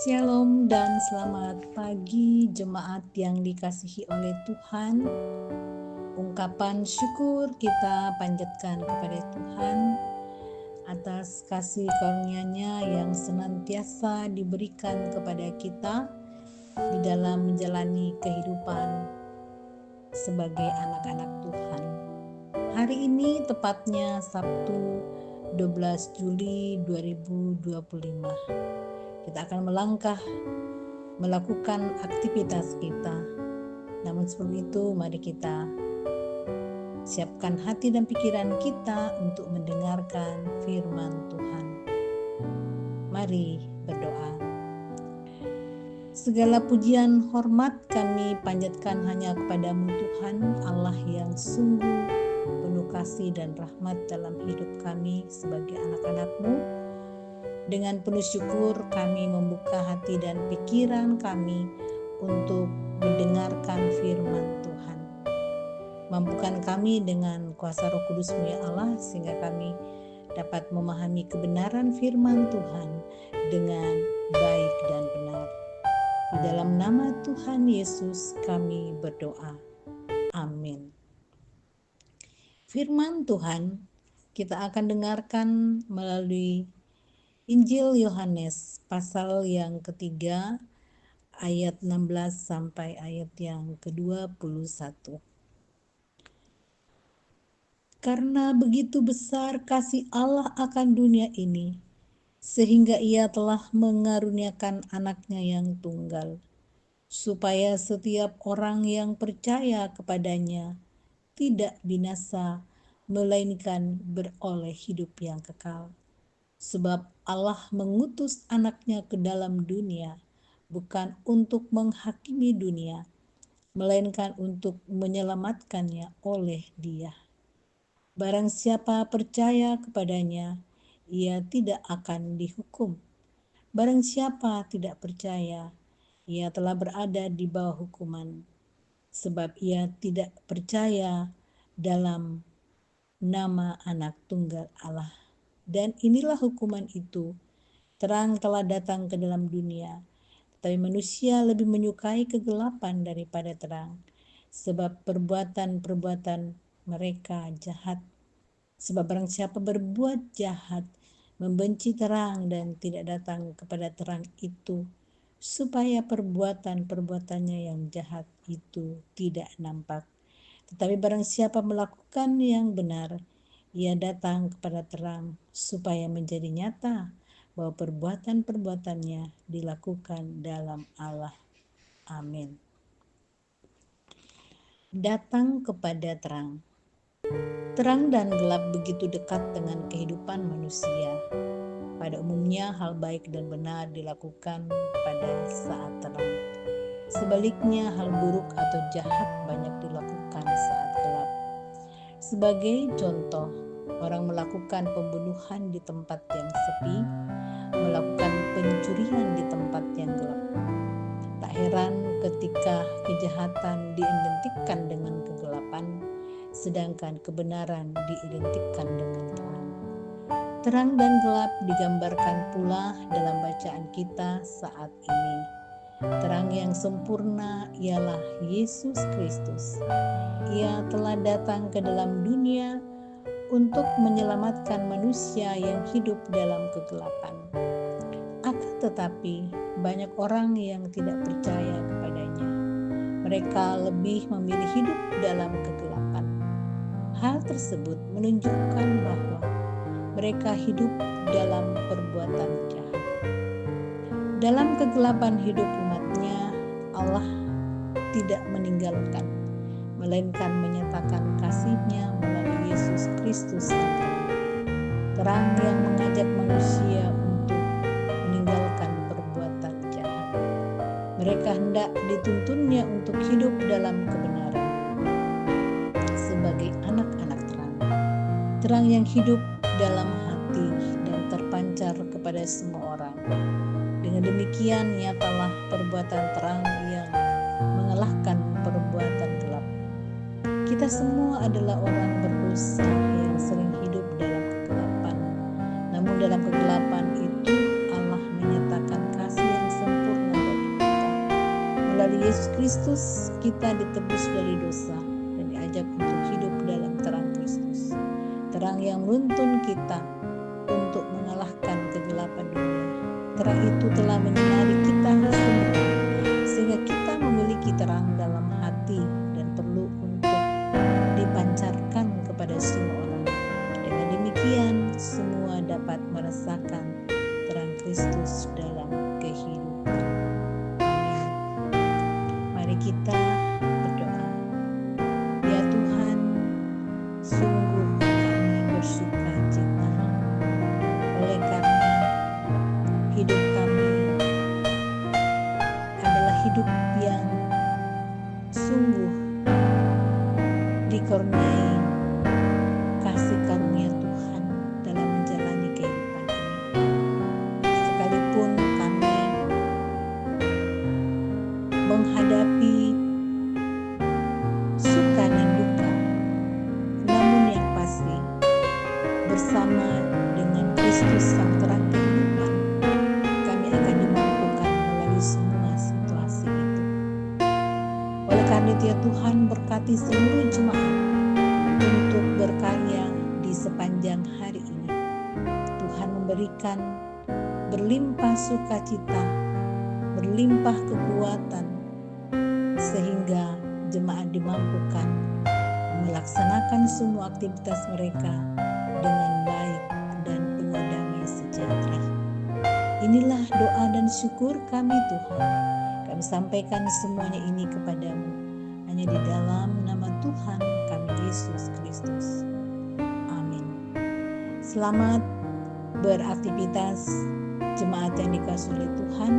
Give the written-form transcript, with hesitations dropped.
Shalom dan selamat pagi jemaat yang dikasihi oleh Tuhan. Ungkapan syukur kita panjatkan kepada Tuhan atas kasih karunia-Nya yang senantiasa diberikan kepada kita di dalam menjalani kehidupan sebagai anak-anak Tuhan. Hari ini tepatnya Sabtu 12 Juli 2025. Kita akan melangkah melakukan aktivitas kita. Namun sebelum itu mari kita siapkan hati dan pikiran kita untuk mendengarkan firman Tuhan. Mari berdoa. Segala pujian hormat kami panjatkan hanya kepadamu Tuhan, Allah yang sungguh penuh kasih dan rahmat dalam hidup kami sebagai anak-anak-Mu. Dengan penuh syukur kami membuka hati dan pikiran kami untuk mendengarkan firman Tuhan. Mampukan kami dengan kuasa Roh Kudus-Mu ya Allah, sehingga kami dapat memahami kebenaran firman Tuhan dengan baik dan benar. Di dalam nama Tuhan Yesus kami berdoa. Amin. Firman Tuhan kita akan dengarkan melalui Injil Yohanes pasal yang ketiga ayat 16 sampai ayat yang ke-21. Karena begitu besar kasih Allah akan dunia ini, sehingga Ia telah mengaruniakan anaknya yang tunggal, supaya setiap orang yang percaya kepadanya tidak binasa, melainkan beroleh hidup yang kekal. Sebab Allah mengutus anaknya ke dalam dunia, bukan untuk menghakimi dunia, melainkan untuk menyelamatkannya oleh Dia. Barang siapa percaya kepadanya, ia tidak akan dihukum. Barang siapa tidak percaya, ia telah berada di bawah hukuman, sebab ia tidak percaya dalam nama Anak Tunggal Allah. Dan inilah hukuman itu, terang telah datang ke dalam dunia, tetapi manusia lebih menyukai kegelapan daripada terang, sebab perbuatan-perbuatan mereka jahat. Sebab barang siapa berbuat jahat, membenci terang dan tidak datang kepada terang itu, supaya perbuatan-perbuatannya yang jahat itu tidak nampak. Tetapi barang siapa melakukan yang benar, ia datang kepada terang supaya menjadi nyata bahwa perbuatan-perbuatannya dilakukan dalam Allah. Amin. Datang kepada terang. Terang dan gelap begitu dekat dengan kehidupan manusia. Pada umumnya hal baik dan benar dilakukan pada saat terang. Sebaliknya hal buruk atau jahat banyak dilakukan saat gelap. Sebagai contoh, orang melakukan pembunuhan di tempat yang sepi, melakukan pencurian di tempat yang gelap. Tak heran ketika kejahatan diidentikan dengan kegelapan, sedangkan kebenaran diidentikan dengan terang. Terang dan gelap digambarkan pula dalam bacaan kita saat ini. Terang yang sempurna ialah Yesus Kristus. Ia telah datang ke dalam dunia untuk menyelamatkan manusia yang hidup dalam kegelapan. Akan tetapi, banyak orang yang tidak percaya kepadanya. Mereka lebih memilih hidup dalam kegelapan. Hal tersebut menunjukkan bahwa mereka hidup dalam perbuatan jahat. Dalam kegelapan hidup umatnya, Allah tidak meninggalkan, melainkan menyatakan kasih-Nya melalui Yesus Kristus yang terang. Terang yang mengajak manusia untuk meninggalkan perbuatan jahat. Mereka hendak dituntunnya untuk hidup dalam kebenaran sebagai anak-anak terang. Terang yang hidup dalam hati dan terpancar kepada semua orang. Dengan demikian nyatalah perbuatan terang yang mengalahkan perbuatan gelap. Kita semua adalah orang berdosa yang sering hidup dalam kegelapan. Namun dalam kegelapan itu Allah menyatakan kasih yang sempurna Kristus kita ditebus dari dosa dan diajak untuk hidup dalam terang Kristus. Terang yang menuntun kita untuk mengalahkan kegelapan dunia. Terang itu telah menyinari kita semua, sehingga kita memiliki terang dalam hati dan perlu untuk dipancarkan kepada semua orang. Dengan demikian, semua dapat merasakan terang Kristus dalam kehidupan. Amin. Mari kita berdoa. Ya Tuhan, sungguh kami bersuka cita oleh karena hidup kami adalah hidup yang sungguh dikaruniai kasih karunia Tuhan dalam menjalani kehidupan ini. Sekalipun kami menghadapi suka dan duka, namun yang pasti bersama dengan Kristus sang terang kehidupan, kami akan dimampukan melalui semua situasi itu. Oleh karena itu ya Tuhan, berkati seluruh jemaat untuk berkarya di sepanjang hari ini. Tuhan memberikan berlimpah sukacita, berlimpah kekuatan, sehingga jemaat dimampukan melaksanakan semua aktivitas mereka dengan baik dan penuh damai sejahtera. Inilah doa dan syukur kami Tuhan. Kami sampaikan semuanya ini kepadamu, hanya di dalam nama Tuhan kami Yesus Kristus. Amin. Selamat beraktivitas jemaat yang dikasihi oleh Tuhan.